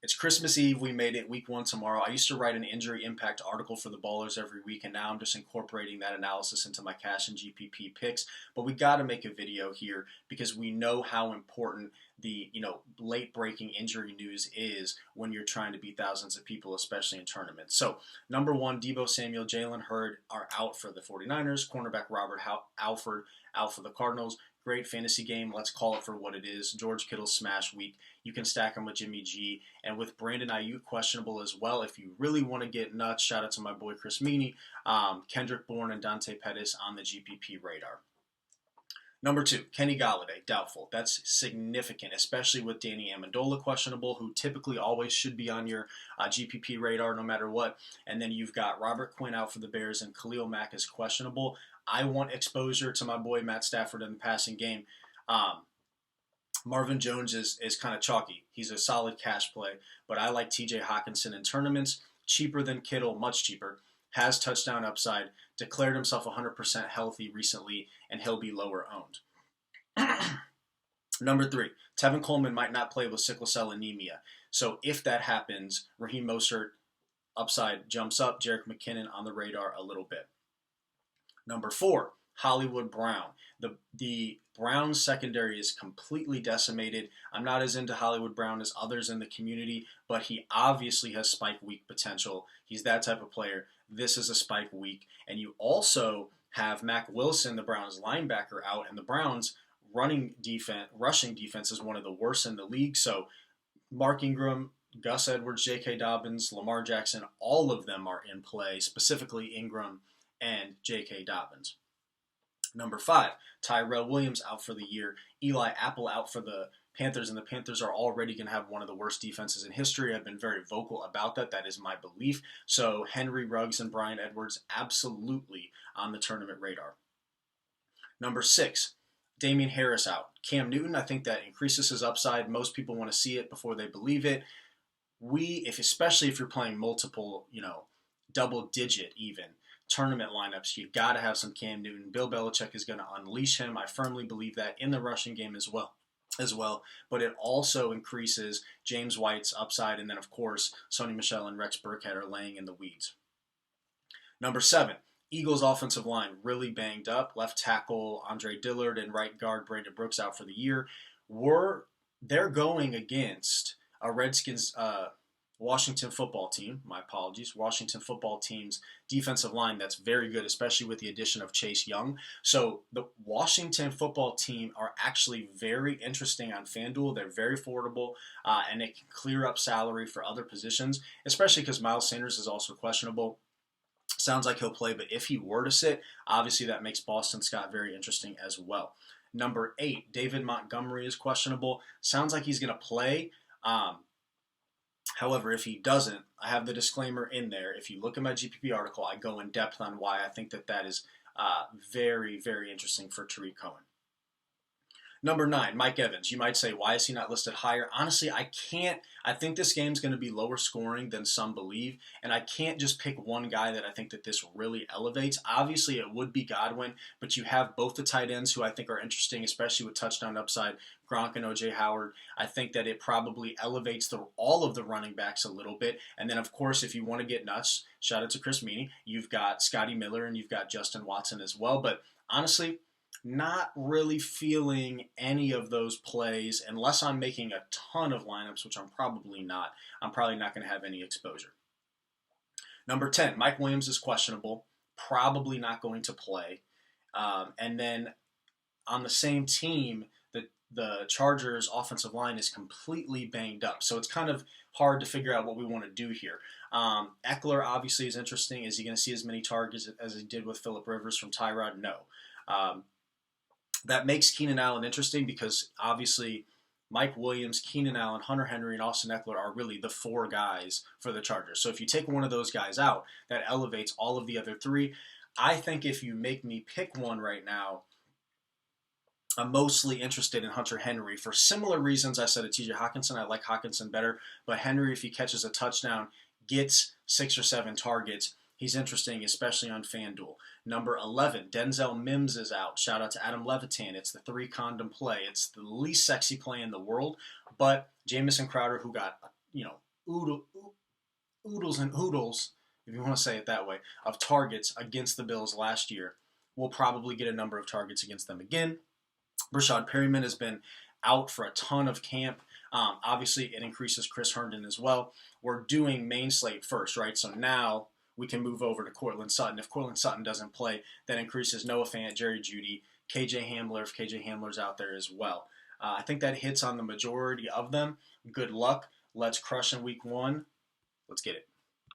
It's Christmas Eve. We made it week one tomorrow. I used to write an injury impact article for the Ballers every week, and now I'm just incorporating that analysis into my cash and GPP picks. But we got to make a video here because we know how important the late breaking injury news is when you're trying to beat thousands of people, especially in tournaments. So number one, Deebo Samuel, Jalen Hurd are out for the 49ers. Cornerback Robert Alford out for the Cardinals. Great fantasy game. Let's call it for what it is. George Kittle's smash week. You can stack him with Jimmy G. And with Brandon Ayuk questionable as well. If you really want to get nuts, shout out to my boy Chris Meaney, Kendrick Bourne, and Dante Pettis on the GPP radar. Number two, Kenny Golladay, doubtful. That's significant, especially with Danny Amendola questionable, who typically always should be on your GPP radar no matter what. And then you've got Robert Quinn out for the Bears, and Khalil Mack is questionable. I want exposure to my boy Matt Stafford in the passing game. Marvin Jones is kind of chalky. He's a solid cash play, but I like TJ Hawkinson in tournaments. Cheaper than Kittle, much cheaper. Has touchdown upside. Declared himself 100% healthy recently, and he'll be lower owned. Number three, Tevin Coleman might not play with sickle cell anemia. So if that happens, Raheem Mostert upside jumps up. Jerick McKinnon on the radar a little bit. Number four, Hollywood Brown. The Browns secondary is completely decimated. I'm not as into Hollywood Brown as others in the community, but he obviously has spike week potential. He's that type of player. This is a spike week. And you also have Mac Wilson, the Browns linebacker, out, and the Browns rushing defense is one of the worst in the league. So Mark Ingram, Gus Edwards, J.K. Dobbins, Lamar Jackson, all of them are in play, specifically Ingram and J.K. Dobbins. Number five, Tyrell Williams out for the year. Eli Apple out for the Panthers, and the Panthers are already going to have one of the worst defenses in history. I've been very vocal about that. That is my belief. So Henry Ruggs and Bryan Edwards absolutely on the tournament radar. Number six, Damian Harris out. Cam Newton, I think that increases his upside. Most people want to see it before they believe it. Especially if you're playing multiple, double-digit even tournament lineups, you've got to have some Cam Newton. Bill Belichick is going to unleash him. I firmly believe that in the rushing game as well. But it also increases James White's upside, and then of course Sony Michel and Rex Burkhead are laying in the weeds. Number seven, Eagles offensive line really banged up. Left tackle Andre Dillard and right guard Brandon Brooks out for the year. They're going against a Redskins Washington football team, Washington football team's defensive line that's very good, especially with the addition of Chase Young. So the Washington football team are actually very interesting on FanDuel. They're very affordable, and it can clear up salary for other positions, especially because Miles Sanders is also questionable. Sounds like he'll play, but if he were to sit, obviously that makes Boston Scott very interesting as well. Number eight, David Montgomery is questionable. Sounds like he's going to play. However, if he doesn't, I have the disclaimer in there. If you look at my GPP article, I go in depth on why I think that is very, very interesting for Tariq Cohen. Number nine, Mike Evans. You might say, why is he not listed higher? Honestly, I think this game's going to be lower scoring than some believe, and I can't just pick one guy that I think that this really elevates. Obviously, it would be Godwin, but you have both the tight ends who I think are interesting, especially with touchdown upside, Gronk and O.J. Howard. I think that it probably elevates all of the running backs a little bit. And then, of course, if you want to get nuts, shout out to Chris Meaney, you've got Scotty Miller and you've got Justin Watson as well. But honestly, not really feeling any of those plays unless I'm making a ton of lineups, which I'm probably not. I'm probably not going to have any exposure. Number 10, Mike Williams is questionable, probably not going to play. And then on the same team, the Chargers' offensive line is completely banged up. So it's kind of hard to figure out what we want to do here. Eckler obviously is interesting. Is he going to see as many targets as he did with Phillip Rivers from Tyrod? No. That makes Keenan Allen interesting because obviously Mike Williams, Keenan Allen, Hunter Henry, and Austin Eckler are really the four guys for the Chargers. So if you take one of those guys out, that elevates all of the other three. I think if you make me pick one right now, I'm mostly interested in Hunter Henry for similar reasons I said to TJ Hawkinson. I like Hawkinson better, but Henry, if he catches a touchdown, gets 6 or 7 targets, he's interesting, especially on FanDuel. Number 11, Denzel Mims is out. Shout out to Adam Levitan. It's the 3-condom play. It's the least sexy play in the world, but Jamison Crowder, who got oodle, oodles and oodles, if you want to say it that way, of targets against the Bills last year. We'll probably get a number of targets against them again. Rashad Perryman has been out for a ton of camp. Obviously, it increases Chris Herndon as well. We're doing main slate first, right? So now we can move over to Cortland Sutton. If Cortland Sutton doesn't play, that increases Noah Fant, Jerry Jeudy, KJ Hamler, if KJ Hamler's out there as well. I think that hits on the majority of them. Good luck. Let's crush in week 1. Let's get it.